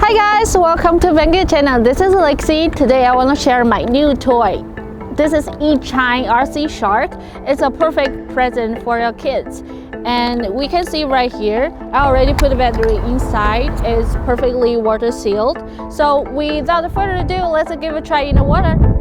Hi guys, welcome to Banggood channel. This is Lexi. Today I want to share my new toy. This is Eachine RC Shark. It's a perfect present for your kids. And we can see right here, I already put the battery inside. It's perfectly water sealed. So without further ado, let's give it a try in the water.